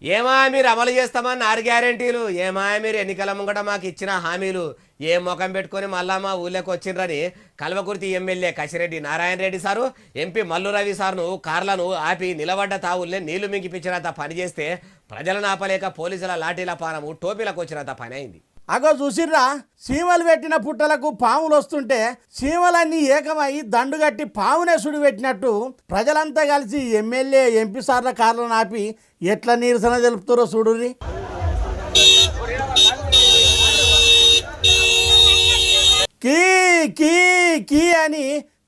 ఏమా మీరు అమలు చేస్తామని 6 గ్యారెంటీలు, ఏమా మీరు ఎన్నికల ముంగట మాకు ఇచ్చిన హామీలు, ఏ ముఖం పెట్టుకొని మళ్ళా మా ఊళ్ళోకి వచ్చిండ్రని Kalwakurthy MLA Kasireddy Narayana Reddy sir, MP Mallu Ravi సార్ను కార్లను ఆపి నిలబడ్డ తావుల్ని నీళ్లు మింగిపించినంత పని చేస్తే ప్రజలను ఆపలేక పోలీసుల లాఠీల పానము టోపీలకు వచ్చినంత పని అయింది. అగో చూసిర్రా, సీమలు పెట్టిన పుట్టలకు పాములు వస్తుంటే సీమలన్నీ ఏకమై దండుగట్టి పామునే సుడి పెట్టినట్టు ప్రజలంతా కలిసి ఎమ్మెల్యే ఎంపీ సార్ల కార్లను ఆపి ఎట్లా నిరసన తెలుపుతారో చూడుర్రి. కీ కీ కీ అని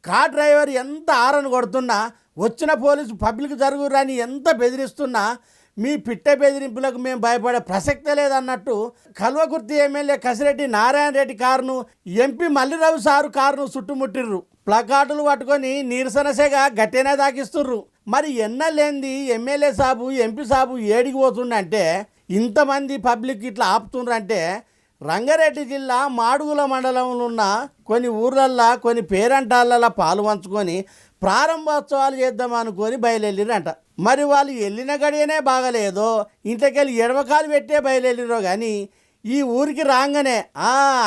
కార్ డ్రైవర్ ఎంత ఆరను కొడుతున్నా, వచ్చిన పోలీసు పబ్లిక్ జరుగురని ఎంత బెదిరిస్తున్నా మీ పిట్ట బెదిరింపులకు మేము భయపడే ప్రసక్తే లేదన్నట్టు కల్వకుర్తి ఎమ్మెల్యే కసిరెడ్డి నారాయణ రెడ్డి కారును, ఎంపీ మల్లిరావు సారు కారును చుట్టుముట్టిర్రు. ప్లకార్డులు పట్టుకొని నిరసనసేగా గట్టెనే దాకిస్తుర్రు. మరి ఎన్నలేంది ఎమ్మెల్యే సాబు ఎంపీ సాబు ఏడికి పోతుండంటే ఇంతమంది పబ్లిక్ ఇట్లా ఆపుతుండ్రంటే రంగారెడ్డి జిల్లా మాడుగుల మండలంలో ఉన్న కొన్ని ఊర్లల్లో కొన్ని పేరంటాళ్ళ పాలు పంచుకొని ప్రారంభోత్సవాలు చేద్దాం అనుకొని బయలుదేరిరంట. మరి వాళ్ళు వెళ్ళిన గడియనే బాగలేదో ఇంట్లోకెళ్ళి ఎడమకాలు పెట్టే బయలుదేరిరో కానీ ఈ ఊరికి రాగానే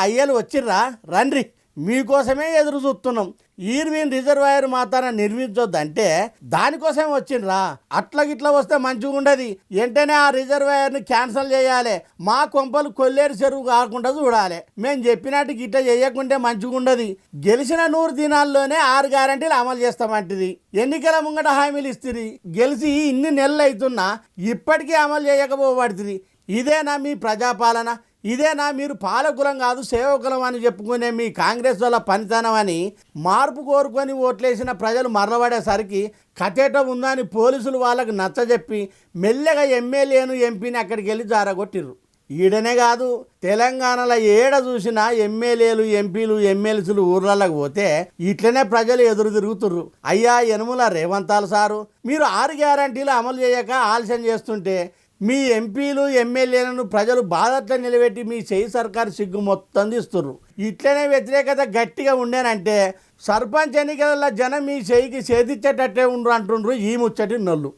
అయ్యలు వచ్చిర్రా రండ్రి మీకోసమే ఎదురు చూస్తున్నాం, ఈర్విన్ రిజర్వాయర్ మాత్రాన నిర్మించొద్దంటే దానికోసమే వచ్చిండ్రా, అట్లా వస్తే మంచిగా ఉండదు, వెంటనే ఆ రిజర్వాయర్ని క్యాన్సిల్ చేయాలి, మా కొంపలు కొల్లేరు చెరువు కాకుండా చూడాలి, మేము చెప్పినట్టు గిట్ట చేయకుంటే మంచిగా ఉండదు, గెలిచిన 100 దినాల్లోనే 6 గ్యారెంటీలు అమలు చేస్తామంటది, ఎన్నికల ముంగట హామీలు ఇస్తుంది, గెలిచి ఇన్ని నెలలు అవుతున్నా ఇప్పటికీ అమలు చేయకపోబడుతుంది. ఇదేనా మీ ప్రజాపాలన? ఇదేనా మీరు పాలకులం కాదు సేవకులం అని చెప్పుకునే మీ కాంగ్రెస్ వాళ్ళ పనితనం అని మార్పు కోరుకొని ఓట్లేసిన ప్రజలు మరలబడేసరికి కథేట ఉందని పోలీసులు వాళ్ళకు నచ్చజెప్పి మెల్లగా ఎమ్మెల్యేను ఎంపీని అక్కడికి వెళ్ళి జారగొట్టిర్రు. ఈడనే కాదు, తెలంగాణలో ఏడ చూసినా ఎమ్మెల్యేలు ఎంపీలు ఎమ్మెల్సీలు ఊర్లలోకి పోతే ఇట్లనే ప్రజలు ఎదురు తిరుగుతుర్రు. అయ్యా యనుమల రేవంతాలు సారు, మీరు 6 గ్యారెంటీలు అమలు చేయక ఆలస్యం చేస్తుంటే మీ ఎంపీలు ఎమ్మెల్యేలను ప్రజలు బాధట్లా నిలబెట్టి మీ చేయి సర్కారు సిగ్గు మొత్తం తీస్తుర్రు. ఇట్లనే వ్యతిరేకత గట్టిగా ఉండేనంటే సర్పంచ్ ఎన్నికల జనం మీ చేయికి చేతిచ్చేటట్టే ఉండ్రు అంటుండ్రు ఈ ముచ్చటి నొల్లు.